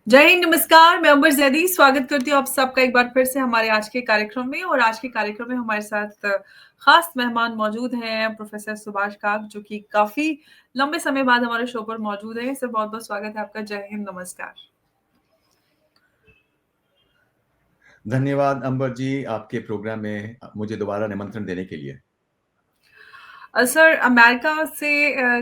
जय हिंद, नमस्कार। मैं अंबर ज़ैदी स्वागत करती हूँ आप सबका एक बार फिर से हमारे आज के कार्यक्रम में। और आज के कार्यक्रम में हमारे साथ खास मेहमान मौजूद हैं प्रोफेसर सुभाष काक, जो कि काफ़ी लंबे समय बाद हमारे शो पर मौजूद हैं। सर, बहुत-बहुत स्वागत है आपका। जय हिंद, नमस्कार। धन्यवाद अंबर जी, आपके प्रोग्राम में मुझे दोबारा निमंत्रण देने के लिए। सर, अमेरिका से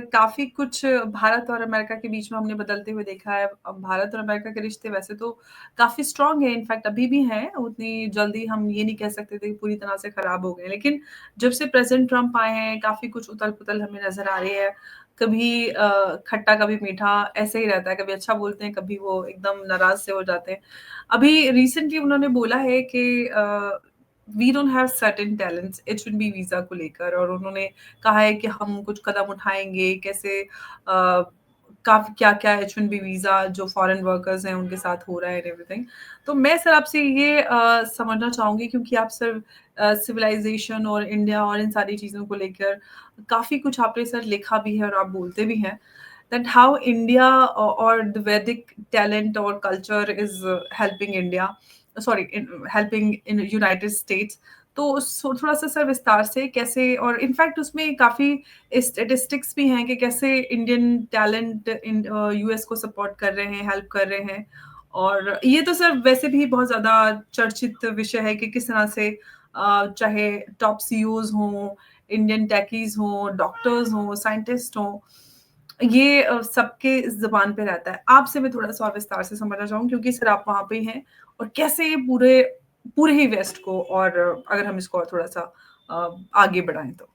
काफ़ी कुछ भारत और अमेरिका के बीच में हमने बदलते हुए देखा है। अब भारत और अमेरिका के रिश्ते वैसे तो काफ़ी स्ट्रॉन्ग हैं, इनफैक्ट अभी भी हैं, उतनी जल्दी हम ये नहीं कह सकते थे कि पूरी तरह से खराब हो गए। लेकिन जब से प्रेज़िडेंट ट्रम्प आए हैं, काफ़ी कुछ उथल-पुथल हमें नज़र आ रही है। कभी खट्टा, कभी मीठा, ऐसे ही रहता है। कभी अच्छा बोलते हैं, कभी वो एकदम नाराज़ से हो जाते हैं। अभी रिसेंटली उन्होंने बोला है कि we don't have certain talents H-1B visa को लेकर, और उन्होंने कहा है कि हम कुछ कदम उठाएँगे, कैसे काफ़ी क्या-क्या H-1B वीज़ा जो फॉरेन वर्कर्स हैं उनके साथ हो रहा है एंड एवरीथिंग। तो मैं सर आपसे ये समझना चाहूँगी, क्योंकि आप सर सिविलाइज़ेशन और इंडिया और इन सारी चीज़ों को लेकर काफ़ी कुछ आपने सर लिखा भी है और आप बोलते भी हैं, दैट हाउ इंडिया और द वैदिक टैलेंट और culture is helping India, sorry, helping in United states. तो थोड़ा-सा सर विस्तार से कैसे, और इनफैक्ट उसमें काफ़ी स्टैटिस्टिक्स भी हैं कि कैसे इंडियन टैलेंट यूएस को सपोर्ट कर रहे हैं, हेल्प कर रहे हैं। और ये तो सर वैसे भी बहुत ज़्यादा चर्चित विषय है कि किस तरह से चाहे टॉप सीईओज़ हों, इंडियन टेकीज़ हों, डॉक्टर्स हों, साइंटिस्ट हों, ये सबके ज़ुबान पे रहता है। आपसे मैं थोड़ा-सा और विस्तार से समझना चाहूँगी, क्योंकि सर आप वहाँ पे ही हैं, और कैसे ये पूरे पूरे ही वेस्ट को, और अगर हम इसको और थोड़ा-सा आगे बढ़ाएँ तो?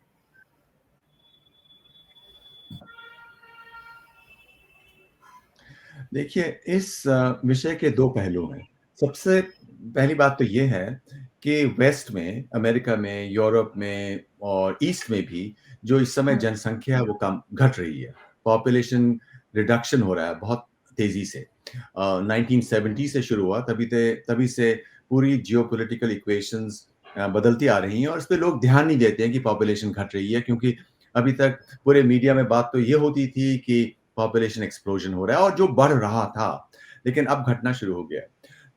देखिए, इस विषय के दो पहलू हैं। सबसे पहली बात तो ये है कि वेस्ट में, अमेरिका में, यूरोप में और ईस्ट में भी जो इस समय हुँ। जनसंख्या है वो कम घट रही है। पॉपुलेशन रिडक्शन हो रहा है बहुत तेज़ी से। 1970 से शुरू हुआ, तभी से पूरी जियोपॉलिटिकल इक्वेशंस बदलती आ रही हैं और इसपे लोग ध्यान नहीं देते हैं कि पॉपुलेशन घट रही है, क्योंकि अभी तक पूरे मीडिया में बात तो ये होती थी कि पॉपुलेशन एक्सप्लोजन हो रहा है और जो बढ़ रहा था, लेकिन अब घटना शुरू हो गया है।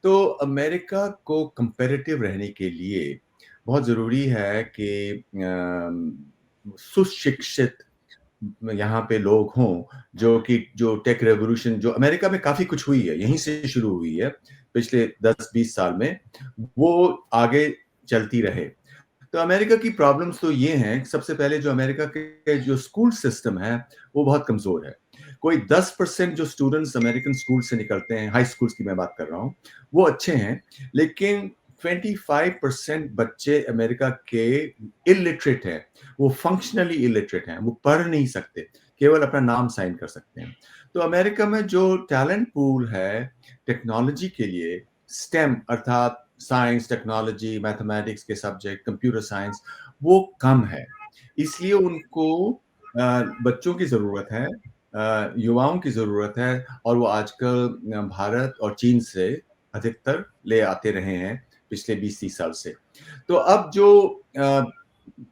तो अमेरिका को कंपैरेटिव रहने के लिए बहुत ज़रूरी है कि सुशिक्षित यहाँ पे लोग हों, जो टेक रिवॉल्यूशन जो अमेरिका में काफ़ी कुछ हुई है, यहीं से शुरू हुई है, पिछले 10-20 साल में, वो आगे चलती रहे। तो अमेरिका की प्रॉब्लम्स तो ये हैं, सबसे पहले जो अमेरिका के जो स्कूल सिस्टम है, वो बहुत कमज़ोर है। कोई 10% जो स्टूडेंट्स अमेरिकन स्कूल से निकलते हैं, हाई स्कूल्स की मैं बात कर रहा हूँ, वो अच्छे हैं, लेकिन 25% बच्चे अमेरिका के इलिटरेट हैं, वो फंक्शनली इलिटरेट हैं, वो पढ़ नहीं सकते, केवल अपना नाम साइन कर सकते हैं। तो अमेरिका में जो टैलेंट पूल है टेक्नोलॉजी के लिए, स्टेम अर्थात साइंस, टेक्नोलॉजी, मैथमेटिक्स के सब्जेक्ट, कंप्यूटर साइंस, वो कम है। इसलिए उनको बच्चों की ज़रूरत है, युवाओं की ज़रूरत है, और वो आजकल भारत और चीन से अधिकतर ले आते रहे हैं पिछले 20-30 साल से। तो अब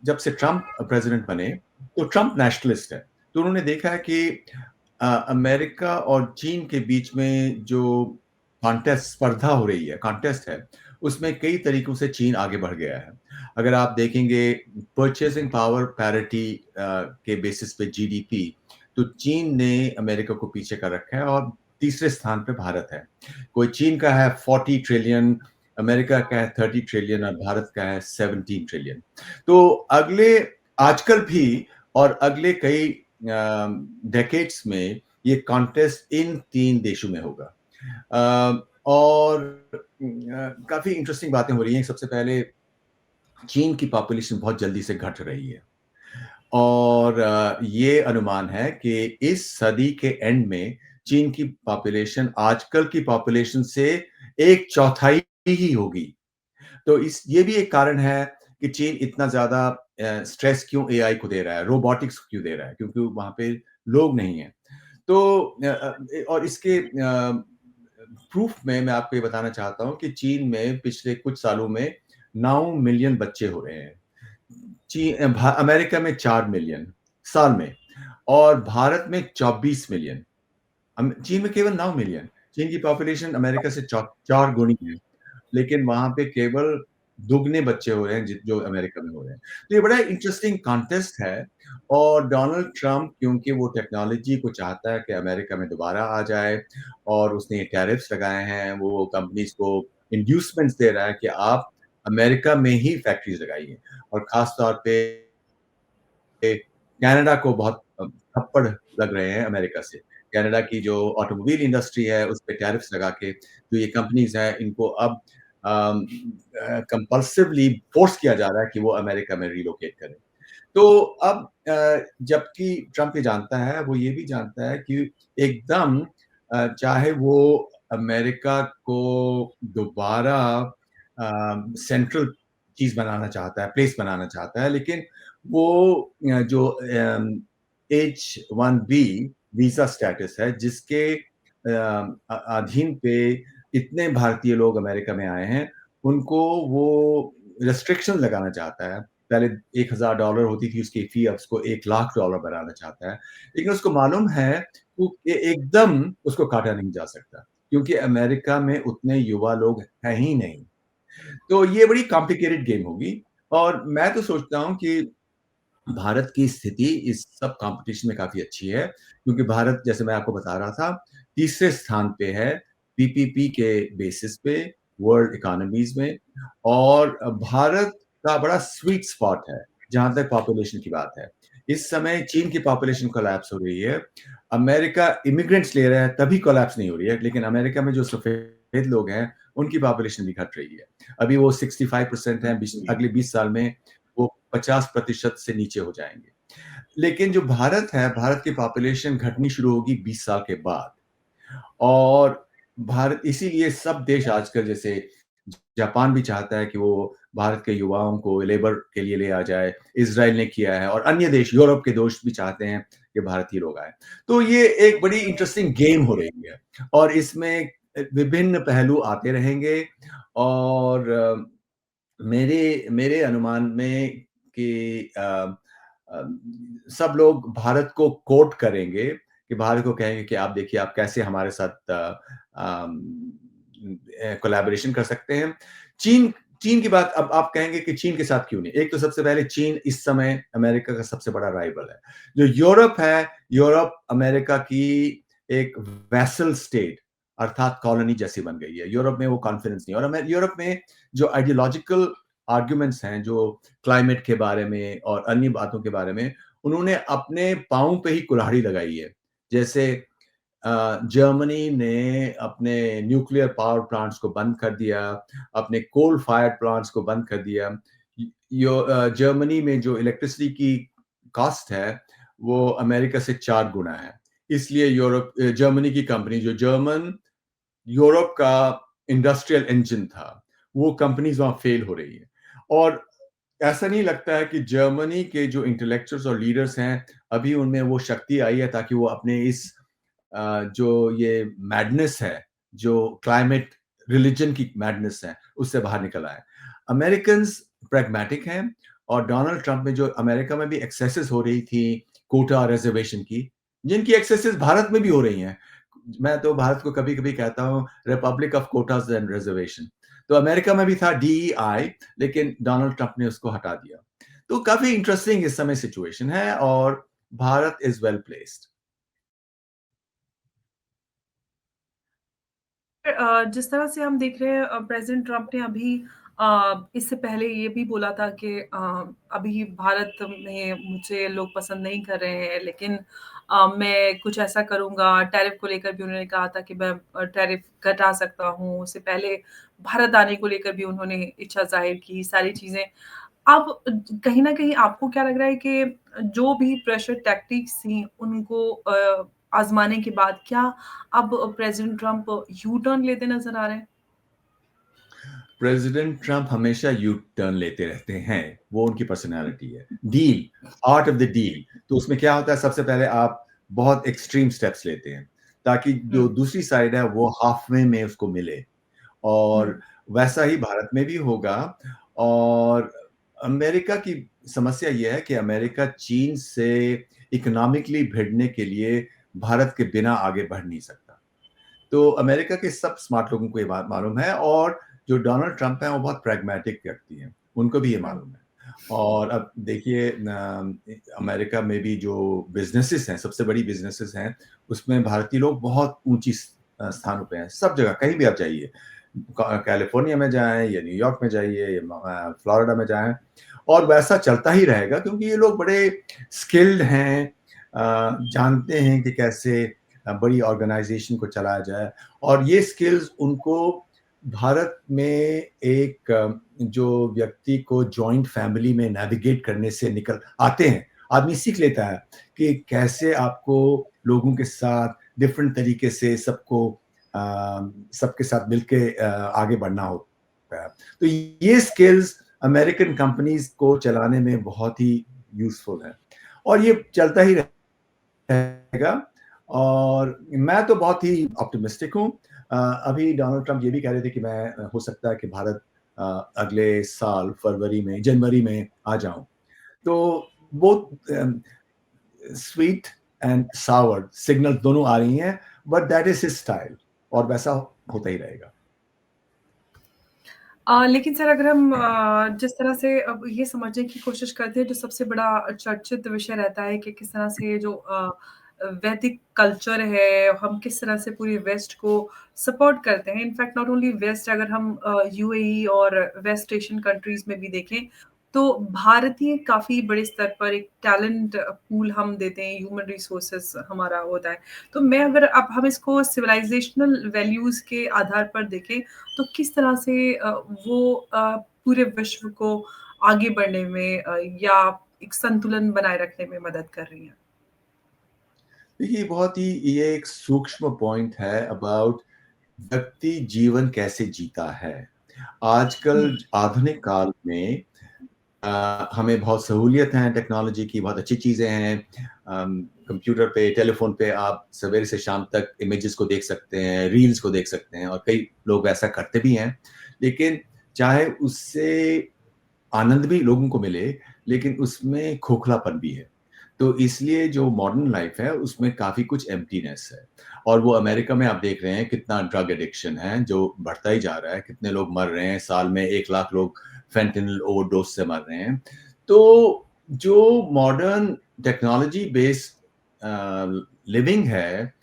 जब से ट्रम्प प्रेज़िडेंट बने, तो ट्रम्प नेशनलिस्ट है। तो उन्होंने देखा है कि अमेरिका और चीन के बीच में जो स्पर्धा हो रही है, कॉन्टेस्ट है, उसमें कई तरीकों से चीन आगे बढ़ गया है। अगर आप देखेंगे परचेजिंग पावर पैरिटी के बेसिस पे जीडीपी, तो चीन ने अमेरिका को पीछे कर रखा है और तीसरे स्थान पे भारत है। कोई चीन का है 40 ट्रिलियन, अमेरिका का है 30 ट्रिलियन और भारत का है 17 ट्रिलियन। तो आजकल भी और अगले कई डेकेड्स में ये कॉन्टेस्ट इन 3 देशों में होगा। और काफ़ी इंटरेस्टिंग बातें हो रही हैं। सबसे पहले चीन की पॉपुलेशन बहुत जल्दी से घट रही है और ये अनुमान है कि इस सदी के एंड में चीन की पॉपुलेशन आजकल की पॉपुलेशन से 1/4 ही होगी। तो इस ये भी एक कारण है कि चीन इतना ज़्यादा स्ट्रेस क्यों एआई को दे रहा है, रोबोटिक्स को क्यों दे रहा है, क्योंकि वहाँ पे लोग नहीं हैं। तो और इसके प्रूफ में मैं आपको ये बताना चाहता हूँ कि चीन में पिछले कुछ सालों में 9 मिलियन बच्चे हो रहे हैं। अमेरिका में 4 मिलियन साल में और भारत में 24 मिलियन। चीन में केवल 9 मिलियन। चीन की पॉपुलेशन अमेरिका से 4 गुनी है, लेकिन वहाँ पे केवल दुगने बच्चे हो रहे हैं जो अमेरिका में हो रहे हैं। तो ये बड़ा इंटरेस्टिंग कॉन्टेस्ट है और डोनाल्ड ट्रंप क्योंकि वो टेक्नोलॉजी को चाहता है कि अमेरिका में दोबारा आ जाए और उसने ये टैरिफ्स लगाए हैं, वो कंपनीज़ को इंड्यूसमेंट्स दे रहा है कि आप अमेरिका में ही फैक्ट्रीज़ लगाइए और ख़ास तौर पे कनाडा को बहुत थप्पड़ लग रहे हैं अमेरिका से। कनाडा की जो ऑटोमोबाइल इंडस्ट्री है, उस पे टैरिफ्स लगा के जो ये कंपनीज़ हैं, इनको अब कंपल्सिवली फ़ोर्स किया जा रहा है कि वो अमेरिका में रिलोकेट करें। तो अब जबकि ट्रंप ये जानता है, वो ये भी जानता है कि एकदम चाहे वो अमेरिका को दोबारा सेंट्रल चीज़ बनाना चाहता है, प्लेस बनाना चाहता है, लेकिन वो जो H-1B वीज़ा स्टेटस है, जिसके अधीन पे इतने भारतीय लोग अमेरिका में आए हैं, उनको वो रिस्ट्रिक्शन लगाना चाहता है। पहले $1000 होती थी उसकी फ़ी, अब उसको $1,00,000 बनाना चाहता है। लेकिन उसको मालूम है वो एकदम उसको काटा नहीं जा सकता, क्योंकि अमेरिका में उतने युवा लोग हैं ही नहीं। तो ये बड़ी कॉम्प्लिकेटेड गेम होगी और मैं तो सोचता हूँ कि भारत की स्थिति इस सब कॉम्पिटिशन में काफ़ी अच्छी है, क्योंकि भारत जैसे मैं आपको बता रहा था, तीसरे स्थान पे है पीपीपी के बेसिस पे वर्ल्ड इकोनॉमीज़ में और भारत का बड़ा स्वीट स्पॉट है, जहाँ तक पॉपुलेशन की बात है। इस समय चीन की पॉपुलेशन कोलैप्स हो रही है, अमेरिका इमिग्रेंट्स ले रहा है तभी कोलैप्स नहीं हो रही है, लेकिन अमेरिका में जो सफ़ेद लोग हैं, उनकी पॉपुलेशन भी घट रही है। अभी वो 65% हैं, अगले 20 साल में वो 50% से नीचे हो जाएँगे। लेकिन जो भारत है, भारत की पॉपुलेशन घटनी शुरू होगी 20 साल के बाद और भारत इसीलिए सब देश आजकल जैसे जापान भी चाहता है कि वो भारत के युवाओं को लेबर के लिए ले आ जाए, इज़राइल ने किया है और अन्य देश यूरोप के देश भी चाहते हैं कि भारतीय लोग आएँ। तो ये एक बड़ी इंटरेस्टिंग गेम हो रही है और इसमें विभिन्न पहलू आते रहेंगे और मेरे मेरे अनुमान में कि सब लोग भारत को कोट करेंगे कि भारत को कहेंगे कि आप देखिए आप कैसे हमारे साथ कोलैबोरेशन कर सकते हैं। चीन चीन की बात अब आप कहेंगे कि चीन के साथ क्यों नहीं? एक तो सबसे पहले चीन इस समय अमेरिका का सबसे बड़ा राइवल है। जो यूरोप है, यूरोप अमेरिका की एक वैसल स्टेट अर्थात कॉलोनी जैसी बन गई है। यूरोप में वो कॉन्फिडेंस नहीं है और यूरोप में जो आइडियोलॉजिकल आर्ग्यूमेंट्स हैं, जो क्लाइमेट के बारे में और अन्य बातों के बारे में, उन्होंने अपने पाँव पे ही कुल्हाड़ी लगाई है। जैसे जर्मनी ने अपने न्यूक्लियर पावर प्लांट्स को बंद कर दिया, अपने कोल फायर्ड प्लांट्स को बंद कर दिया। जर्मनी में जो इलेक्ट्रिसिटी की कॉस्ट है, वो अमेरिका से 4 गुना है। इसलिए जर्मनी की कंपनी जो जर्मन यूरोप का इंडस्ट्रियल इंजन था, वो कंपनीज़ वहाँ फेल हो रही है। और ऐसा नहीं लगता है कि जर्मनी के जो इंटेलेक्चुअल्स और लीडर्स हैं, अभी उनमें वो शक्ति आई है ताकि वो अपने इस जो ये मैडनेस है, जो क्लाइमेट रिलिजन की मैडनेस है, उससे बाहर निकल आए। अमेरिकन्स प्रैग्मैटिक हैं और डोनाल्ड ट्रंप में जो अमेरिका में भी एक्सेसेस हो रही थी कोटा रिजर्वेशन की, जिनकी एक्सेसेस भारत में भी हो रही हैं। मैं तो भारत को कभी-कभी कहता हूँ Republic of quotas and reservation. तो अमेरिका में भी था डीईआई लेकिन डोनाल्ड ट्रंप ने उसको हटा दिया। तो काफ़ी इंटरेस्टिंग इस समय सिचुएशन है और भारत इज़ वेल प्लेस्ड। जिस तरह से हम देख रहे हैं प्रेज़िडेंट ट्रंप ने अभी इससे पहले ये भी बोला था कि अभी भारत में मुझे लोग पसंद नहीं कर रहे हैं, लेकिन मैं कुछ ऐसा करूँगा, टैरिफ को लेकर भी उन्होंने कहा था कि मैं टैरिफ घटा सकता हूँ। उससे पहले भारत आने को लेकर भी उन्होंने इच्छा ज़ाहिर की, सारी चीज़ें। अब कहीं न कहीं आपको क्या लग रहा है कि जो भी प्रेशर टैक्टिक्स थी, उनको आज़माने के बाद क्या अब प्रेज़िडेंट ट्रंप यू टर्न लेते नज़र आ रहे हैं? प्रेसिडेंट ट्रंप हमेशा यू टर्न लेते रहते हैं, वो उनकी पर्सनैलिटी है। Deal, art of the deal, तो उसमें क्या होता है सबसे पहले आप बहुत एक्सट्रीम स्टेप्स लेते हैं, ताकि जो हुँ, दूसरी साइड है वो हाफ वे में उसको मिले हुँ। और वैसा ही भारत में भी होगा और अमेरिका की समस्या ये है कि अमेरिका चीन से इकोनॉमिकली भिड़ने के लिए भारत के बिना आगे बढ़ नहीं सकता। तो अमेरिका के सब स्मार्ट लोगों को ये बात मालूम है, और जो डोनाल्ड ट्रंप हैं वो बहुत प्रैग्मैटिक व्यक्ति हैं, उनको भी ये हुँ, मालूम है। और अब देखिए अमेरिका में भी जो बिज़नेसेस हैं, सबसे बड़ी बिज़नेसेस हैं, उसमें भारतीय लोग बहुत ऊँची स्थानों पे हैं, सब जगह कहीं भी आप जाइए। कैलिफ़ोर्निया में जाएँ या न्यूयॉर्क में जाइए या फ्लोरिडा में जाएँ, और वैसा चलता ही रहेगा क्योंकि ये लोग बड़े स्किल्ड हैं, जानते हैं कि कैसे बड़ी ऑर्गेनाइज़ेशन को चलाया जाए, और ये स्किल्स उनको भारत में एक जो व्यक्ति को जॉइंट फैमिली में नेविगेट करने से निकल आते हैं, आदमी सीख लेता है कि कैसे आपको लोगों के साथ डिफरेंट तरीके से सबके साथ मिलके आगे बढ़ना होता है। तो ये स्किल्स अमेरिकन कंपनीज को चलाने में बहुत ही यूज़फुल है, और ये चलता ही रहेगा। और मैं तो बहुत ही ऑप्टिमिस्टिक हूँ। अभी डोनाल्ड ट्रंप ये भी कह रहे थे कि मैं हो सकता है कि भारत अगले साल जनवरी में आ जाऊँ। तो वो स्वीट एंड सावर सिग्नल दोनों आ रही हैं, but that is his style, और वैसा होता ही रहेगा। लेकिन सर अगर हम जिस तरह से अब ये समझने की कोशिश करते हैं, जो सबसे बड़ा चर्चित विषय रहता है कि किस तरह से ये जो वैदिक कल्चर है, हम किस तरह से पूरी वेस्ट को सपोर्ट करते हैं। इनफैक्ट नॉट ओनली वेस्ट, अगर हम यूएई और वेस्ट एशियन कंट्रीज़ में भी देखें, तो भारतीय काफ़ी बड़े स्तर पर एक टैलेंट पूल हम देते हैं, ह्यूमन रिसोर्सेज़ हमारा होता है। तो मैं अगर अब हम इसको सिविलाइज़ेशनल वैल्यूज़ के आधार पर देखें, तो किस तरह से वो पूरे विश्व को आगे बढ़ने में या एक संतुलन बनाए रखने में मदद कर रही हैं? देखिए, बहुत ही ये एक सूक्ष्म पॉइंट है अबाउट व्यक्ति जीवन कैसे जीता है। हुँ, आजकल आधुनिक काल में हमें बहुत सहूलियत है टेक्नोलॉजी की, बहुत अच्छी चीज़ें हैं। कंप्यूटर पे, टेलीफ़ोन पे आप सवेरे से शाम तक इमेजेस को देख सकते हैं, रील्स को देख सकते हैं, और कई लोग ऐसा करते भी हैं। लेकिन चाहे उससे आनंद भी लोगों को मिले, लेकिन उसमें खोखलापन भी है। तो इसलिए जो मॉडर्न लाइफ़ है, उसमें काफ़ी कुछ एम्प्टीनेस है। और वो अमेरिका में आप देख रहे हैं कितना ड्रग एडिक्शन है, जो बढ़ता ही जा रहा है। कितने लोग मर रहे हैं, साल में 1 लाख लोग फेंटेनिल ओवरडोज़ से मर रहे हैं। तो जो मॉडर्न टेक्नोलॉजी बेस्ड लिविंग है,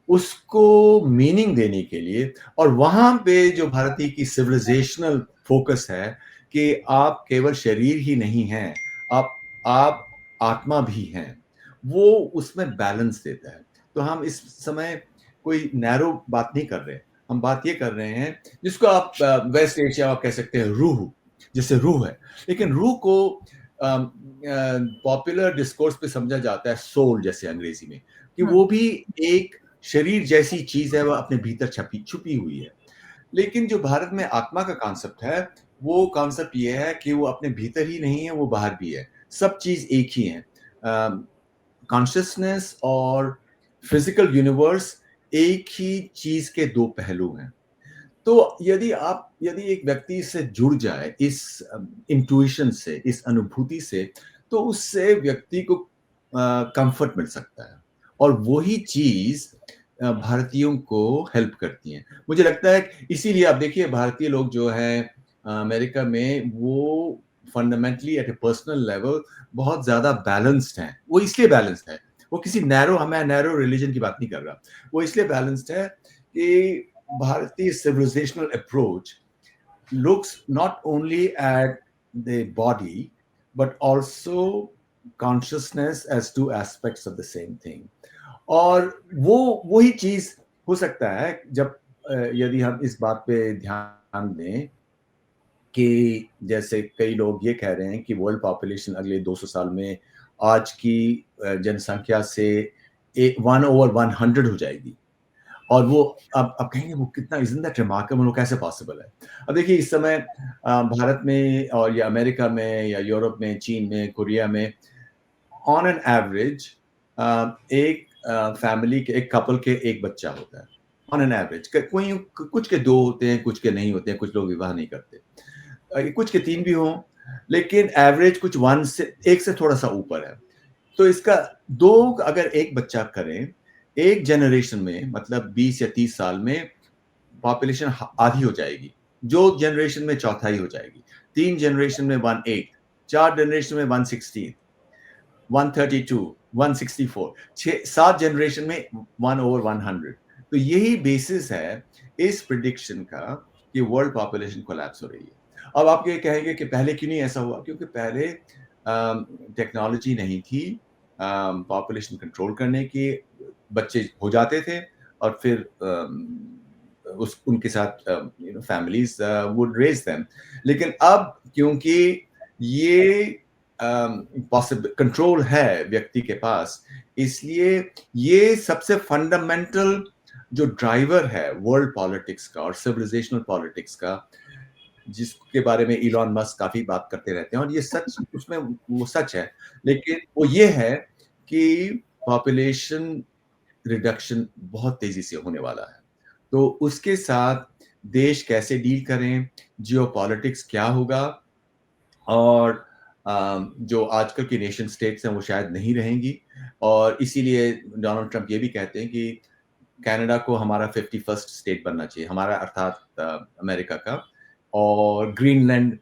उसको मीनिंग देने के लिए, और वहाँ पे जो भारतीय की सिविलाइज़ेशनल फ़ोकस है कि आप केवल शरीर ही नहीं हैं, आप आत्मा भी हैं, वो उसमें बैलेंस देता है। तो हम इस समय कोई नैरो बात नहीं कर रहे हैं, हम बात ये कर रहे हैं जिसको आप वेस्ट एशिया आप कह सकते हैं रूह, जैसे रूह है। लेकिन रूह को पॉपुलर डिस्कोर्स पे समझा जाता है सोल, जैसे अंग्रेजी में, कि हुँ, वो भी एक शरीर जैसी चीज़ है, वो अपने भीतर छुपी हुई है। लेकिन जो भारत में आत्मा का कॉन्सेप्ट है, वो कॉन्सेप्ट ये है कि वो अपने भीतर ही नहीं है, वो बाहर भी है। सब चीज़ एक ही है। कॉन्शसनेस और फिज़िकल यूनिवर्स एक ही चीज़ के 2 पहलू हैं। तो यदि एक व्यक्ति इससे जुड़ जाए, इस इंट्यूशन से, इस अनुभूति से, तो उससे व्यक्ति को कम्फर्ट मिल सकता है, और वही चीज़ भारतीयों को हेल्प करती है। मुझे लगता है कि इसीलिए आप देखिए भारतीय लोग जो हैं अमेरिका में, वो fundamentally at a personal level बहुत ज़्यादा बैलेंस्ड हैं। वो इसलिए बैलेंस्ड है, वो किसी मैं नैरो रिलिजन की बात नहीं कर रहा। वो इसलिए बैलेंस्ड है कि Bharati civilizational approach looks not only at the body, but also consciousness as two aspects of the same thing. और वो वही चीज हो सकता है जब यदि हम इस बात पे ध्यान दें कि जैसे कई लोग ये कह रहे हैं कि वर्ल्ड पॉपुलेशन अगले 200 साल में आज की जनसंख्या से 1/100 हो जाएगी। और वो अब कहेंगे वो कितना इज़न्ट दैट रिमार्केबल, वो कैसे पॉसिबल है? अब देखिए इस समय भारत में और या अमेरिका में या यूरोप में, चीन में, कोरिया में ऑन एन एवरेज एक फैमिली के एक कपल के एक बच्चा होता है। ऑन एन एवरेज कोई कुछ के 2 होते हैं, कुछ के नहीं होते हैं, कुछ लोग विवाह नहीं करते। कुछ के 3 भी हों, लेकिन एवरेज कुछ 1 से 1 से थोड़ा-सा ऊपर है। तो इसका 2 अगर 1 बच्चा करें, एक जनरेशन में मतलब 20 या 30 साल में पॉपुलेशन आधी हो जाएगी, जो जनरेशन में चौथाई हो जाएगी, 3 जनरेशन में 1/8, 4 जनरेशन में 1/16, 132, 164, 6-7 जनरेशन में 1/100। तो यही बेसिस है इस प्रिडिक्शन का कि वर्ल्ड पॉपुलेशन कोलैप्स हो रही है। अब आप ये कहेंगे कि पहले क्यों नहीं ऐसा हुआ? क्योंकि पहले टेक्नोलॉजी नहीं थी पॉपुलेशन कंट्रोल करने की, बच्चे हो जाते थे और फिर उस उनके साथ फैमिलीज वुड रेज देम। लेकिन अब क्योंकि ये पॉसिबल कंट्रोल है व्यक्ति के पास, इसलिए ये सबसे फंडामेंटल जो ड्राइवर है वर्ल्ड पॉलिटिक्स का और सिविलाइजेशनल पॉलिटिक्स का, जिसके बारे में इलॉन मस्क काफी बात करते रहते हैं और ये सच उसमें वो सच है, लेकिन वो ये है कि पॉपुलेशन रिडक्शन बहुत तेजी से होने वाला है। तो उसके साथ देश कैसे डील करें, जियोपॉलिटिक्स क्या होगा, और जो आजकल की नेशन स्टेट्स हैं वो शायद नहीं रहेंगी, और इसीलिए डोनाल्ड ट्रंप ये भी कहते हैं कि कनाडा को हमारा 51st स्टेट बनना चाहिए, हमारा अर्थात अमेरिका का, और ग्रीनलैंड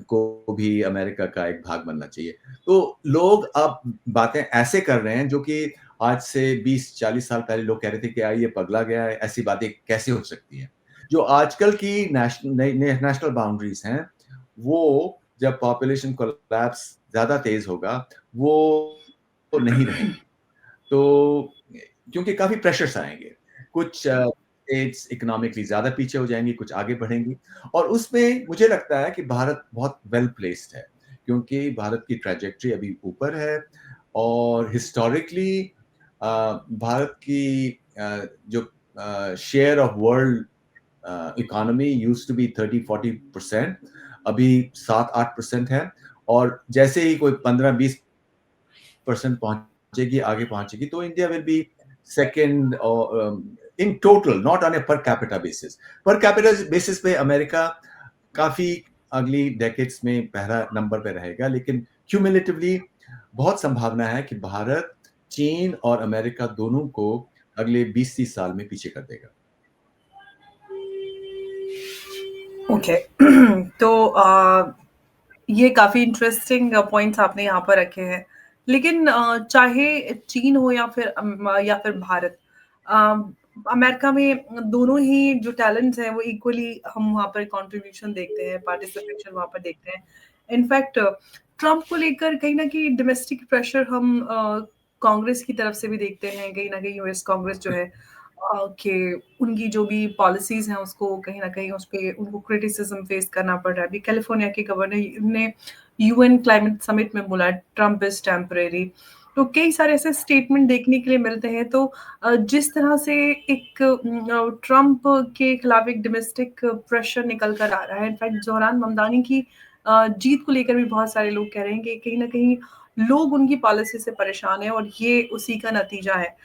को भी अमेरिका का एक भाग बनना चाहिए। तो लोग अब बातें ऐसे कर रहे हैं जो कि आज से 20-40 साल पहले लोग कह रहे थे कि यार ये पगला गया है, ऐसी बातें कैसे हो सकती हैं। जो आजकल की नेशनल बाउंड्रीज हैं, वो जब पॉपुलेशन कोलैप्स ज्यादा तेज होगा, वो नहीं रहेंगी। तो क्योंकि काफ़ी प्रेशर्स आएँगे। कुछ स्टेट्स इकोनॉमिकली ज़्यादा पीछे हो जाएँगी, कुछ आगे बढ़ेंगी, और उसमें मुझे लगता है कि भारत बहुत वेल प्लेस्ड है, क्योंकि भारत की ट्रैजेक्टरी अभी ऊपर है, और हिस्टोरिकली भारत की जो share of world economy used to be 30-40%, अभी 7-8% है, और जैसे ही कोई 15-20% पहुंचेगी, आगे पहुंचेगी, तो India will be second in total, not on A per capita basis. Per capita basis पे अमेरिका काफी अगली डेकेड्स में पहला नंबर पे रहेगा, लेकिन क्यूमुलेटिवली बहुत संभावना है कि भारत चीन और अमेरिका दोनों को अगले 20-30 साल में पीछे कर देगा। ओके। तो ये काफ़ी इंटरेस्टिंग पॉइंट्स आपने यहाँ पर रखे हैं। लेकिन चाहे चीन हो या फिर भारत, अ, अमेरिका में दोनों ही जो टैलेंट्स हैं वो इक्वली हम वहाँ पर कंट्रीब्यूशन देखते हैं, पार्टिसिपेशन वहाँ पर देखते हैं। इनफैक्ट ट्रम्प को लेकर कहीं न कहीं डोमेस्टिक प्रेशर हम कांग्रेस की तरफ से भी देखते हैं, कहीं न कहीं यूएस कांग्रेस जो है कि उनकी जो भी पॉलिसीज़ हैं उसको कहीं न कहीं उसपे उनको क्रिटिसिज़्म फेस करना पड़ रहा है। अभी कैलिफ़ोर्निया के गवर्नर ने यूएन क्लाइमेट समिट में बोला ट्रम्प इज़ टेम्परेरी। तो कई सारे ऐसे स्टेटमेंट देखने के लिए मिलते हैं। तो जिस तरह से एक ट्रम्प के खिलाफ एक डोमेस्टिक प्रेशर निकल कर आ रहा है। इनफैक्ट ज़ोहरान ममदानी की जीत को लेकर भी बहुत सारे लोग कह रहे हैं कि कहीं न कहीं लोग उनकी पॉलिसी से परेशान हैं और ये उसी का नतीजा है।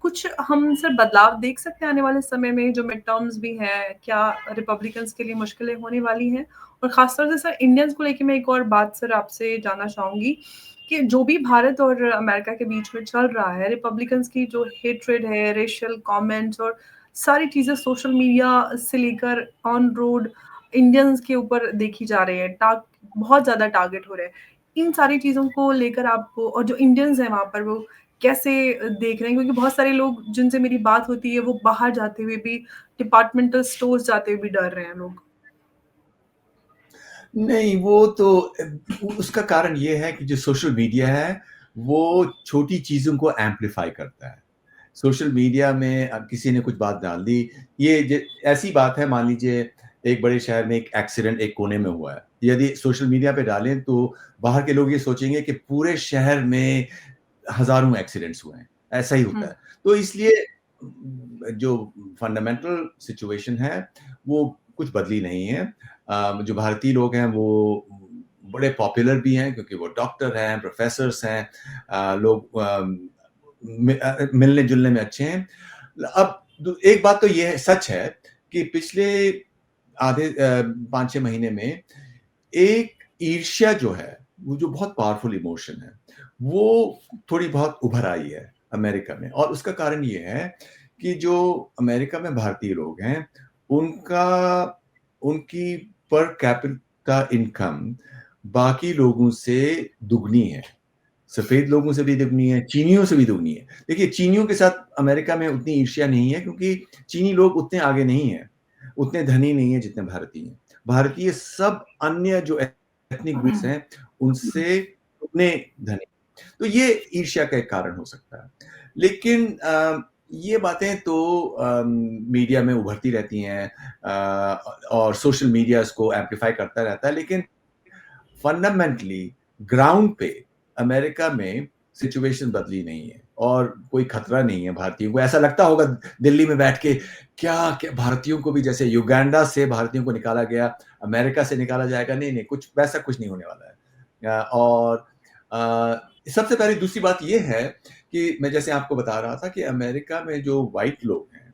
कुछ हम सर बदलाव देख सकते हैं आने वाले समय में, जो मिड टर्म्स भी हैं, क्या रिपब्लिकन्स के लिए मुश्किलें होने वाली हैं? और ख़ासतौर से सर इंडियंस को लेके मैं एक और बात सर आपसे जानना चाहूँगी कि जो भी भारत और अमेरिका के बीच में चल रहा है, रिपब्लिकन्स की जो हेट्रेड है, रेशियल कमेंट्स और सारी चीज़ें सोशल मीडिया से लेकर ऑन रोड इंडियंस के ऊपर देखी जा रही है। बहुत ज़्यादा टारगेट हो रहे हैं। इन सारी चीज़ों को लेकर आपको और जो इंडियंस हैं वहाँ पर वो कैसे देख रहे हैं? क्योंकि बहुत सारे लोग जिनसे मेरी बात होती है वो बाहर जाते हुए भी डिपार्टमेंटल स्टोर्स जाते हुए भी डर रहे हैं लोग। नहीं, वो तो उसका कारण ये है कि जो सोशल मीडिया है, वो छोटी चीज़ों को एम्प्लीफाई करता है। सोशल मीडिया में किसी ने कुछ बात डाल दी, ऐसी बात है, मान लीजिए एक बड़े शहर में एक एक्सीडेंट एक कोने में हुआ है। यदि सोशल मीडिया पे डालें तो बाहर के लोग ये सोचेंगे कि पूरे शहर में हज़ारों एक्सीडेंट्स हुए हैं, ऐसा ही होता हुँ। है। तो इसलिए जो फंडामेंटल सिचुएशन है, वो कुछ बदली नहीं है। जो भारतीय लोग हैं वो बड़े पॉपुलर भी हैं, क्योंकि वो डॉक्टर हैं, प्रोफ़ेसर्स हैं, लोग मिलने-जुलने में अच्छे हैं। अब एक बात तो ये है, सच है कि पिछले आधे 5-6 महीने में एक ईर्ष्या जो है, वो जो बहुत पावरफुल इमोशन है, वो थोड़ी बहुत उभर आई है। अमेरिका में। और उसका कारण ये है कि जो अमेरिका में भारतीय लोग हैं, उनका उनकी पर कैपिटा इनकम बाकी लोगों से दुगनी है। सफ़ेद लोगों से भी दुगनी है, चीनियों से भी दुगनी है। देखिए, चीनियों के साथ अमेरिका में उतनी ईर्ष्या नहीं है क्योंकि चीनी लोग उतने आगे नहीं हैं, उतने धनी नहीं हैं जितने भारतीय हैं। भारतीय सब अन्य जो एथनिक ग्रुप्स हैं, उनसे उतने धनी। तो ये ईर्ष्या का एक कारण हो सकता है। लेकिन ये बातें तो मीडिया में उभरती रहती हैं, और सोशल मीडिया इसको एम्प्लीफाई करता रहता है, लेकिन फंडामेंटली ग्राउंड पे अमेरिका में सिचुएशन बदली नहीं है और कोई खतरा नहीं है भारतीयों को। ऐसा लगता होगा दिल्ली में बैठ के, क्या भारतीयों को भी जैसे युगांडा से भारतीयों को निकाला गया, अमेरिका से निकाला जाएगा? नहीं, नहीं, कुछ वैसा कुछ नहीं होने वाला है। और सबसे पहले दूसरी बात ये है कि मैं जैसे आपको बता रहा था कि अमेरिका में जो व्हाइट लोग हैं,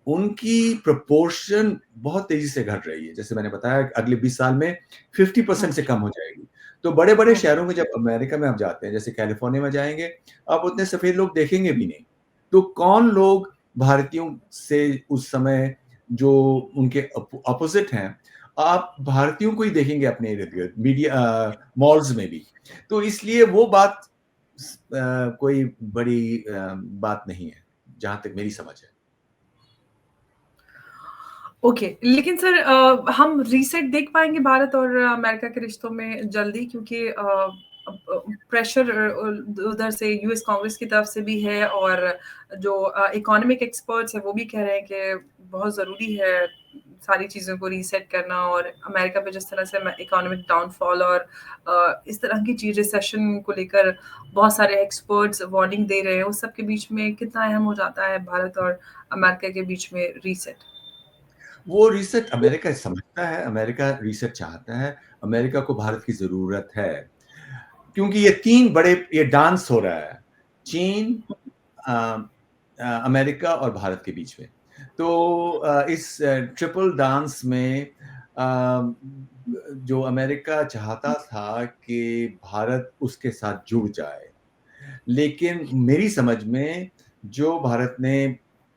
उनकी प्रोपोर्शन बहुत तेजी से घट रही है। जैसे मैंने बताया, अगले 20 साल में 50% से कम हो जाएगी। तो बड़े-बड़े शहरों में जब अमेरिका में आप जाते हैं, जैसे कैलिफोर्निया में जाएँगे, आप उतने सफ़ेद लोग देखेंगे भी नहीं। तो कौन लोग भारतीयों से उस समय जो उनके अपोज़िट हैं, आप भारतीयों को ही देखेंगे अपने इर्द-गिर्द, मॉल्स में भी। तो इसलिए वो बात कोई बड़ी बात नहीं है, जहाँ तक मेरी समझ है। ओके, लेकिन सर हम रीसेट देख पाएँगे भारत और अमेरिका के रिश्तों में जल्दी, क्योंकि प्रेशर उधर से यूएस कांग्रेस की तरफ से भी है, और जो इकोनॉमिक एक्सपर्ट्स हैं वो भी कह रहे हैं कि बहुत ज़रूरी है सारी चीज़ों को रीसेट करना, और अमेरिका में जिस तरह से इकोनॉमिक डाउनफॉल और इस तरह की चीज़ रिसेशन को लेकर बहुत सारे एक्सपर्ट्स वार्निंग दे रहे हैं, उस सब के बीच में कितना अहम हो जाता है भारत और अमेरिका के बीच में रीसेट? वो रीसेट अमेरिका समझता है, अमेरिका रीसेट चाहता है, अमेरिका को भारत की ज़रूरत है। क्योंकि ये 3 बड़े ये डांस हो रहा है, चीन, अ अमेरिका और भारत के बीच में। तो इस ट्रिपल डांस में जो अमेरिका चाहता था कि भारत उसके साथ जुड़ जाए। लेकिन मेरी समझ में जो भारत ने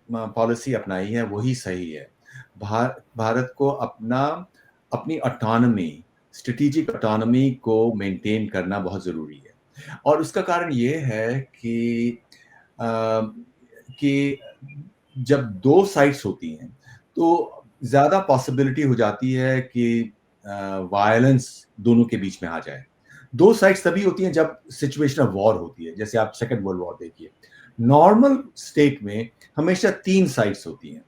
पॉलिसी अपनाई है वही सही है। भारत को अपनी ऑटोनॉमी, स्ट्रैटेजिक ऑटोनॉमी को मेंटेन करना बहुत ज़रूरी है। और उसका कारण ये है अ, कि जब 2 साइड्स होती हैं, तो ज़्यादा पॉसिबिलिटी हो जाती है कि वायलेंस दोनों के बीच में आ जाए। 2 साइड्स तभी होती हैं जब सिचुएशन ऑफ वॉर होती है, जैसे आप सेकंड वर्ल्ड वॉर देखिए। नॉर्मल स्टेट में हमेशा 3 साइड्स होती हैं।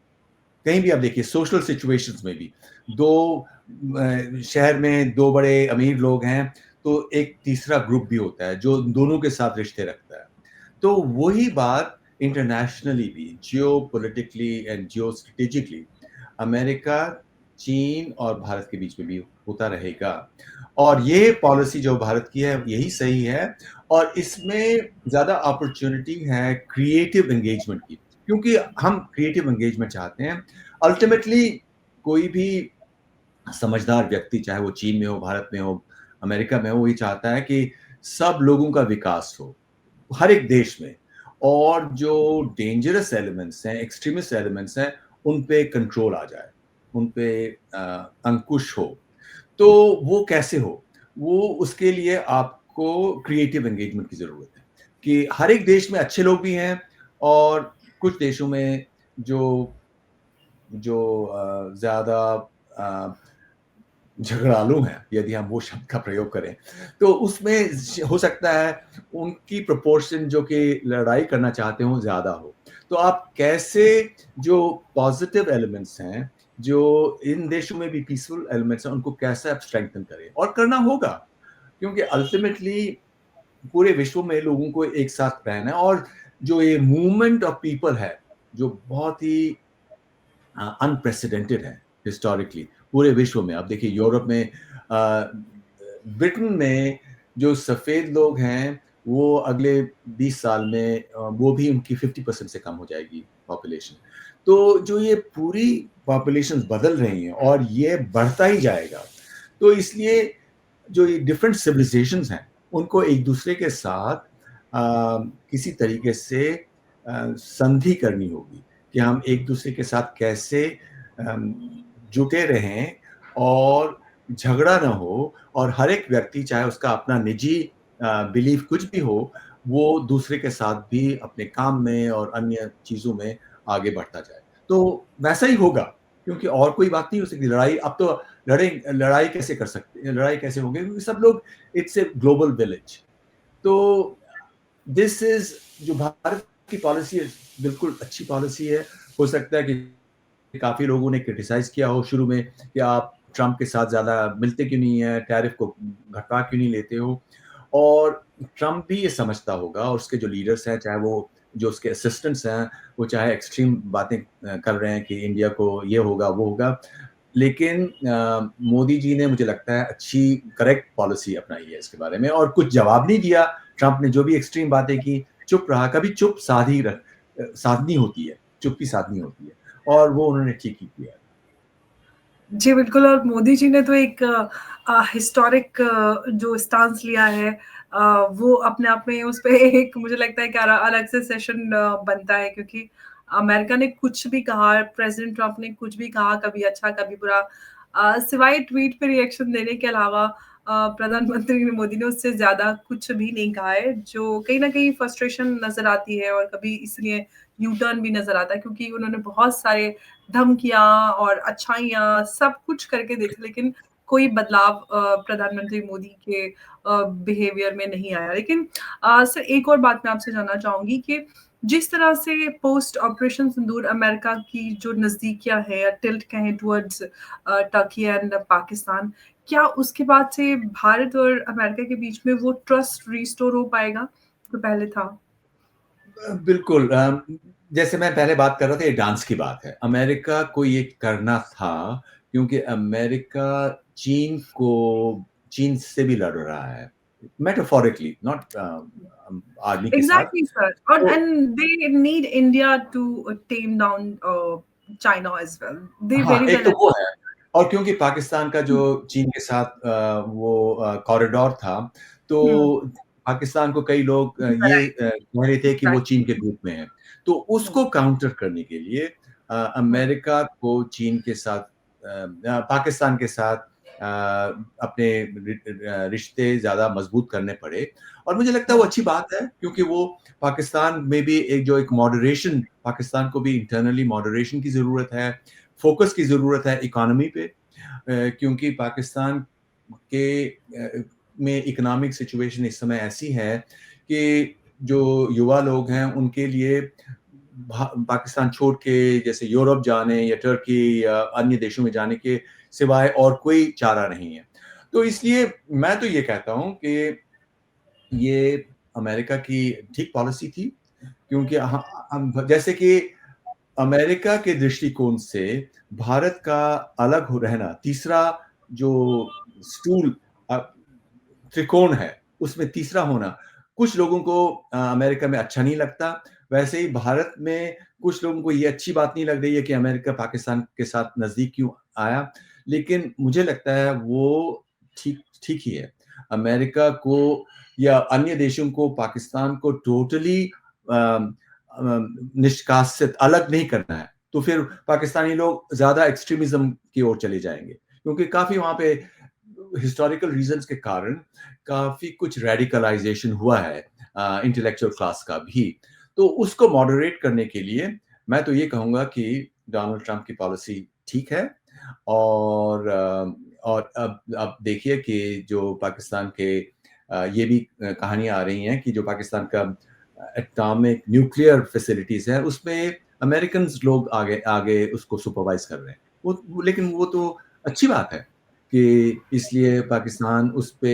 कहीं भी आप देखिए, सोशल सिचुएशंस में भी 2 शहर में 2 बड़े अमीर लोग हैं, तो एक तीसरा ग्रुप भी होता है जो दोनों के साथ रिश्ते रखता है। तो वही बात इंटरनेशनली भी, जियोपॉलिटिकली एंड जियोस्ट्रैटेजिकली अमेरिका, चीन और भारत के बीच में भी होता रहेगा। और ये पॉलिसी जो भारत की है यही सही है, और इसमें ज़्यादा अपॉर्च्युनिटी है क्रिएटिव एंगेजमेंट की, क्योंकि हम क्रिएटिव एंगेजमेंट चाहते हैं। अल्टीमेटली कोई भी समझदार व्यक्ति, चाहे वो चीन में हो, भारत में हो, अमेरिका में हो, वही चाहता है कि सब लोगों का विकास हो, हर एक देश में। और जो डेंजरस एलिमेंट्स हैं, एक्सट्रीमिस्ट एलिमेंट्स हैं, उन पे कंट्रोल आ जाए, उन पे अंकुश हो। तो वो कैसे हो? वो उसके लिए आपको क्रिएटिव एंगेजमेंट की ज़रूरत है, कि हर एक देश में अच्छे लोग भी हैं, और कुछ देशों में जो जो ज़्यादा अ, झगड़ालू हैं, यदि हम वो शब्द का प्रयोग करें, तो उसमें हो सकता है उनकी प्रोपोर्शन जो कि लड़ाई करना चाहते हों, ज़्यादा हो। तो आप कैसे जो पॉज़िटिव एलिमेंट्स हैं, जो इन देशों में भी पीसफुल एलिमेंट्स हैं, उनको कैसे आप स्ट्रेंथन करें? और करना होगा, क्योंकि अल्टीमेटली पूरे विश्व में लोगों को एक साथ रहना है, और जो ये मूवमेंट ऑफ पीपल है, जो बहुत ही अनप्रेसिडेंटेड है हिस्टोरिकली पूरे विश्व में। आप देखिए, यूरोप में, ब्रिटेन में जो सफ़ेद लोग हैं, वो अगले 20 साल में वो भी उनकी 50% से कम हो जाएगी पॉपुलेशन। तो जो ये पूरी पॉपुलेशंस बदल रही हैं और ये बढ़ता ही जाएगा। तो इसलिए जो ये डिफरेंट सिविलाइजेशंस हैं, उनको एक दूसरे के साथ किसी तरीके से संधि करनी होगी कि हम एक दूसरे के साथ कैसे जुटे रहें और झगड़ा ना हो, और हर एक व्यक्ति चाहे उसका अपना निजी बिलीफ कुछ भी हो, वो दूसरे के साथ भी अपने काम में और अन्य चीज़ों में आगे बढ़ता जाए। तो वैसा ही होगा, क्योंकि और कोई बात नहीं हो सकती। लड़ाई अब तो लड़ाई कैसे कर सकते हैं, लड़ाई कैसे होगी, क्योंकि सब लोग, इट्स ए ग्लोबल विलेज। तो दिस इज जो भारत की पॉलिसी है, बिल्कुल अच्छी पॉलिसी है। हो सकता है कि काफी लोगों ने क्रिटिसाइज किया हो शुरू में कि आप ट्रंप के साथ ज्यादा मिलते क्यों नहीं है, टैरिफ को घटा क्यों नहीं लेते हो। और ट्रंप भी ये समझता होगा, और उसके जो लीडर्स हैं, चाहे वो जो उसके असिस्टेंट्स हैं, वो चाहे एक्सट्रीम बातें कर रहे हैं कि इंडिया को ये होगा वो होगा, लेकिन मोदी जी ने, मुझे लगता है, अच्छी करेक्ट पॉलिसी अपनाई है इसके बारे में, और कुछ जवाब नहीं दिया। ट्रंप ने जो भी एक्सट्रीम बातें की, चुप रहा। कभी चुप साधनी होती है, चुप्पी साधनी होती है, और वो उन्होंने ठीक ही किया। जी, बिल्कुल। और मोदी जी ने तो एक हिस्टोरिक जो स्टांस लिया है, वो अपने आप में उस पे एक मुझे लगता है कि अलग से सेशन बनता है, क्योंकि अमेरिका ने कुछ भी कहा, प्रेसिडेंट ट्रंप ने कुछ भी कहा, कभी अच्छा कभी बुरा, सिवाय ट्वीट पे रिएक्शन देने के अलावा प्रधानमंत्री मोदी ने उससे ज़्यादा कुछ भी नहीं कहा है, जो कहीं न कहीं फ्रस्ट्रेशन नज़र आती है, और कभी इसलिए यू टर्न भी नज़र आता है, क्योंकि उन्होंने बहुत सारे धमकियाँ और अच्छाइयाँ सब कुछ करके देखे, लेकिन कोई बदलाव प्रधानमंत्री मोदी के बिहेवियर में नहीं आया। लेकिन सर, एक और बात मैं आपसे जानना चाहूँगी कि जिस तरह से पोस्ट ऑपरेशन सिंदूर अमेरिका की जो नज़दीकियाँ हैं, या टिल्ट कहें टुवर्ड्स टर्की एंड पाकिस्तान, क्या उसके बाद से भारत और अमेरिका के बीच में वो ट्रस्ट रिस्टोर हो पाएगा, जो पहले था? बिल्कुल। जैसे मैं पहले बात कर रहा था, ये डांस की बात है। अमेरिका को ये करना था, क्योंकि अमेरिका चीन से भी लड़ रहा है, मेटाफोरिकली, नॉट आर्मी के साथ। Exactly, sir. And, तो and they need India to tame down China as well. They हाँ, very एक well तो वो है, और क्योंकि पाकिस्तान का जो चीन के साथ वो कॉरिडोर था, Hmm. तो पाकिस्तान को कई लोग ये Right. कह रहे थे कि वो Exactly. चीन के ग्रुप में है। तो Hmm. उसको काउंटर करने के लिए Hmm. अमेरिका को चीन के साथ, पाकिस्तान के साथ अपने रिश्ते ज़्यादा मजबूत करने पड़े, और मुझे लगता है वो Hmm. अच्छी बात है, क्योंकि वो पाकिस्तान में भी एक मॉडरेशन, पाकिस्तान को भी इंटरनली मॉडरेशन की ज़रूरत है, फोकस की ज़रूरत है इकोनॉमी पे, क्योंकि पाकिस्तान के में इकोनॉमिक सिचुएशन इस समय ऐसी है कि जो युवा लोग हैं, उनके लिए पाकिस्तान छोड़ के जैसे यूरोप जाने या टर्की या अन्य देशों में जाने के सिवाय और कोई चारा नहीं है। तो इसलिए मैं तो ये कहता हूँ कि ये अमेरिका की ठीक पॉलिसी थी, क्योंकि हम जैसे कि अमेरिका के दृष्टिकोण से भारत का अलग हो रहना, तीसरा जो स्टूल, त्रिकोण है, उसमें तीसरा होना, कुछ लोगों को अमेरिका में अच्छा नहीं लगता। वैसे ही भारत में कुछ लोगों को ये अच्छी बात नहीं लग रही है कि अमेरिका पाकिस्तान के साथ नज़दीक क्यों आया। लेकिन मुझे लगता है वो ठीक ठीक ही है। अमेरिका को या अन्य देशों को पाकिस्तान को टोटली निष्कासित अलग नहीं करना है। तो फिर पाकिस्तानी लोग ज़्यादा एक्सट्रीमिज़्म की ओर चले जाएँगे, क्योंकि काफ़ी वहाँ पे हिस्टोरिकल रीजंस के कारण काफी कुछ रेडिकलाइजेशन हुआ है इंटेलेक्चुअल क्लास का भी। तो उसको मॉडरेट करने के लिए मैं तो ये कहूंगा कि डोनाल्ड ट्रंप की पॉलिसी ठीक है। और और अब देखिए कि जो पाकिस्तान के ये भी कहानियां आ रही हैं कि जो पाकिस्तान का एटॉमिक न्यूक्लियर फैसिलिटीज है, उसमें अमेरिकन लोग आगे आगे उसको सुपरवाइज कर रहे हैं। लेकिन वो तो अच्छी बात है कि इसलिए पाकिस्तान उस पे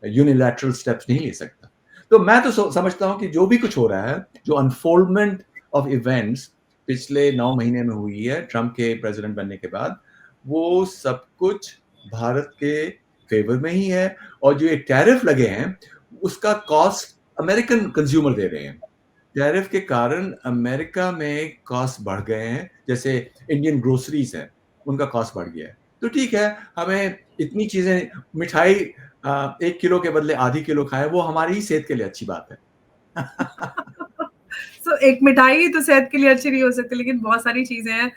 यूनिलैटरल स्टेप्स नहीं ले सकता। तो मैं तो समझता हूँ कि जो भी कुछ हो रहा है, जो अनफोल्डमेंट ऑफ इवेंट्स पिछले 9 महीने में हुई है ट्रंप के प्रेसिडेंट बनने के बाद, वो सब कुछ भारत के फेवर में ही है। और जो ये टैरिफ लगे हैं, उसका कॉस्ट अमेरिकन कंज्यूमर दे रहे हैं। टैरिफ के कारण अमेरिका में कॉस्ट बढ़ गए हैं, जैसे इंडियन ग्रोसरीज हैं, उनका कॉस्ट बढ़ गया है। तो ठीक है, हमें इतनी चीजें, मिठाई 1 किलो के बदले आधी किलो खाएं, वो हमारी ही सेहत के लिए अच्छी बात है। एक मिठाई तो सेहत के लिए अच्छी नहीं हो सकती, लेकिन बहुत सारी चीजें हैं।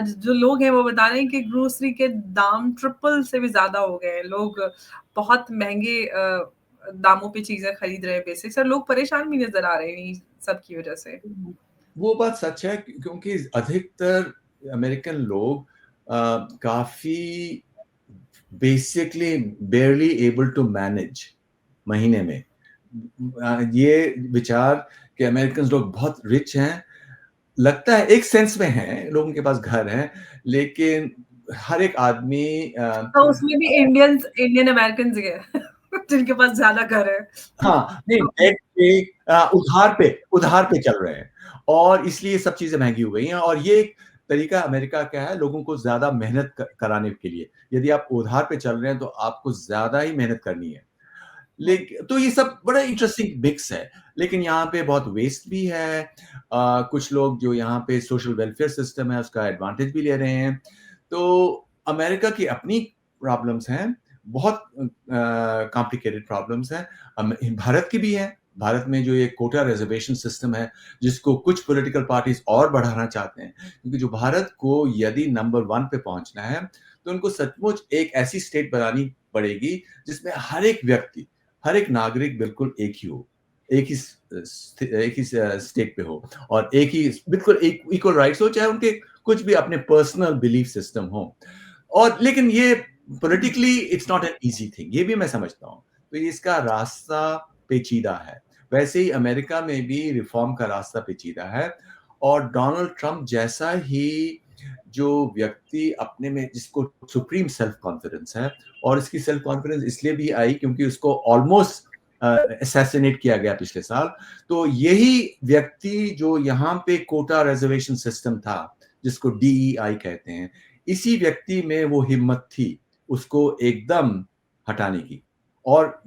जो लोग हैं वो बता रहे हैं कि ग्रोसरी के दाम ट्रिपल से भी ज्यादा हो गए हैं। लोग बहुत महंगे दामों पे चीजें खरीद रहे हैं बेसिक सर। लोग परेशान भी नजर आ रहे हैं इन्हीं सब की वजह से। वो बात सच है क्योंकि अधिकतर अमेरिकन लोग काफी basically barely able to manage महीने में। ये विचार कि अमेरिकन लोग बहुत रिच हैं लगता है, एक सेंस में है, लोगों के पास घर है, लेकिन हर एक आदमी तो उसमें भी इंडियन अमेरिकन ही है जिनके पास ज्यादा घर है। हाँ, नहीं डेट पे उधार पे चल रहे हैं और इसलिए सब चीजें महंगी हो गई हैं। और ये एक तरीका अमेरिका का है लोगों को ज्यादा मेहनत कराने के लिए। यदि आप उधार पे चल रहे हैं तो आपको ज्यादा ही मेहनत करनी है। लेकिन तो ये सब बड़ा इंटरेस्टिंग मिक्स है। लेकिन यहाँ पे बहुत वेस्ट भी है। कुछ लोग जो यहाँ पे सोशल वेलफेयर सिस्टम है उसका एडवांटेज भी ले रहे हैं। तो अमेरिका की अपनी प्रॉब्लम्स हैं, बहुत कॉम्प्लिकेटेड प्रॉब्लम्स हैं। भारत की भी है। भारत में जो ये कोटा रिजर्वेशन सिस्टम है जिसको कुछ पॉलिटिकल पार्टीज और बढ़ाना चाहते हैं, क्योंकि जो भारत को यदि नंबर 1 पे पहुंचना है तो उनको सचमुच एक ऐसी स्टेट बनानी पड़ेगी जिसमें हर एक नागरिक बिल्कुल एक ही हो, एक ही स्टेट पे हो और एक ही बिल्कुल एक इक्वल राइट्स हो, चाहे उनके कुछ भी अपने पर्सनल बिलीफ सिस्टम हो। और लेकिन ये politically it's not an easy thing, ये भी मैं समझता हूँ। तो इसका रास्ता पेचीदा है। वैसे ही अमेरिका में भी रिफॉर्म का रास्ता पेचीदा है। और डोनाल्ड ट्रंप जैसा ही जो व्यक्ति अपने में जिसको सुप्रीम सेल्फ कॉन्फिडेंस है, और इसकी सेल्फ कॉन्फिडेंस इसलिए भी आई क्योंकि उसको ऑलमोस्ट असैसिनेट किया गया पिछले साल। तो यही व्यक्ति जो यहाँ पे कोटा रिजर्वेशन सिस्टम था जिसको डीईआई कहते हैं, इसी व्यक्ति में वो हिम्मत थी उसको एकदम हटाने की। और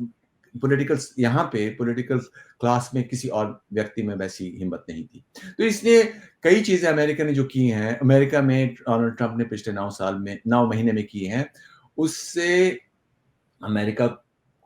पॉलिटिकल क्लास में किसी और व्यक्ति में वैसी हिम्मत नहीं थी। तो इसलिए कई चीजें अमेरिका ने जो की हैं, अमेरिका में डोनाल्ड ट्रंप ने पिछले 9 महीने में की हैं, उससे अमेरिका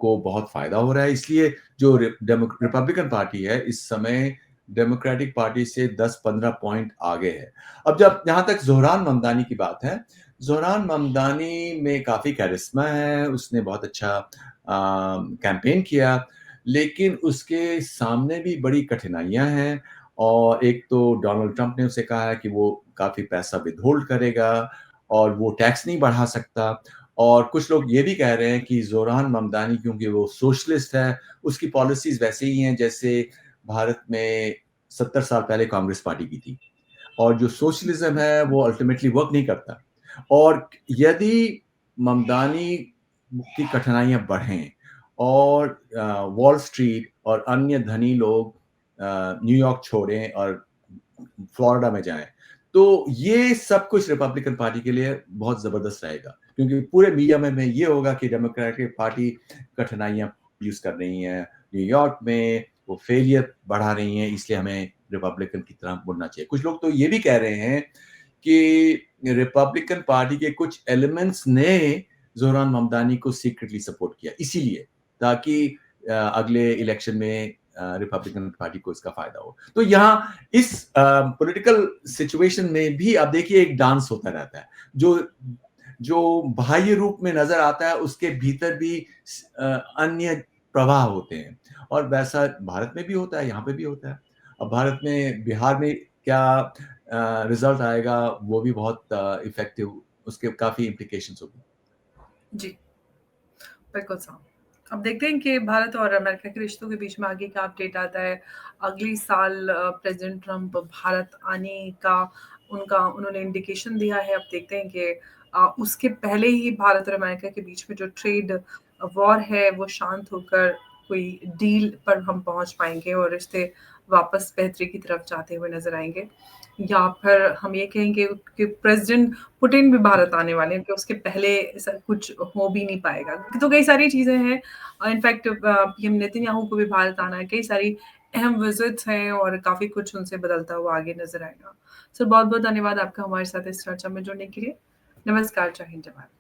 को बहुत फायदा हो रहा है। इसलिए जो रिपब्लिकन पार्टी है इस समय डेमोक्रेटिक पार्टी से 10-15 पॉइंट आगे है। अब जब जहां तक जोहरान ममदानी की बात है, जोहरान ममदानी में काफी कैरिस्मा है, उसने बहुत अच्छा कैंपेन किया, लेकिन उसके सामने भी बड़ी कठिनाइयां हैं। और एक तो डोनाल्ड ट्रंप ने उसे कहा है कि वो काफी पैसा विदहोल्ड करेगा और वो टैक्स नहीं बढ़ा सकता। और कुछ लोग ये भी कह रहे हैं कि जोरान ममदानी क्योंकि वो सोशलिस्ट है, उसकी पॉलिसीज वैसे ही हैं जैसे भारत में 70 साल पहले कांग्रेस पार्टी की थी। और जो सोशलिज्म है वो अल्टीमेटली वर्क नहीं करता। और यदि ममदानी की कठिनाइयां बढ़ें और वॉल स्ट्रीट और अन्य धनी लोग न्यूयॉर्क छोड़ें और फ्लोरिडा में जाएं, तो ये सब कुछ रिपब्लिकन पार्टी के लिए बहुत जबरदस्त रहेगा। क्योंकि पूरे मीडिया में ये होगा कि डेमोक्रेटिक पार्टी कठिनाइयां यूज कर रही है न्यूयॉर्क में, वो फेलियर बढ़ा रही हैं, इसलिए हमें रिपब्लिकन की तरफ मुड़ना चाहिए। कुछ लोग तो ये भी कह रहे हैं कि रिपब्लिकन पार्टी के कुछ एलिमेंट्स ने जोहरान ममदानी को सीक्रेटली सपोर्ट किया इसीलिए, ताकि अगले इलेक्शन में रिपब्लिकन पार्टी को इसका फायदा हो। तो यहाँ इस पॉलिटिकल सिचुएशन में भी आप देखिए एक डांस होता रहता है। जो जो बाह्य रूप में नजर आता है उसके भीतर भी अन्य प्रवाह होते हैं। और वैसा भारत में भी होता है, यहाँ पे भी होता है। अब भारत में बिहार में क्या रिजल्ट आएगा वो भी बहुत इफेक्टिव, उसके काफी इम्प्लीकेशंस होगी। जी, बिल्कुल साहब। अब देखते हैं कि भारत और अमेरिका के रिश्तों के बीच में आगे क्या अपडेट आता है। अगले साल प्रेसिडेंट ट्रंप भारत आने का उन्होंने इंडिकेशन दिया है। अब देखते हैं कि उसके पहले ही भारत और अमेरिका के बीच में जो ट्रेड वॉर है वो शांत होकर कोई डील पर हम पहुंच पाएंगे और रिश्ते वापस बेहतरी की तरफ जाते हुए नजर आएंगे। या फिर हम ये कहेंगे कि प्रेसिडेंट पुतिन भी भारत आने वाले हैं, कि उसके पहले ऐसा कुछ हो भी नहीं पाएगा। तो कई सारी चीजें हैं। इनफैक्ट पीएम नेतन्याहू को भी भारत आना है। कई सारी अहम विजिट्स हैं और काफी कुछ उनसे बदलता हुआ आगे नजर आएगा। सर बहुत बहुत धन्यवाद आपका हमारे साथ इस चर्चा में जुड़ने के लिए। नमस्कार, जय हिंद, जय भारत।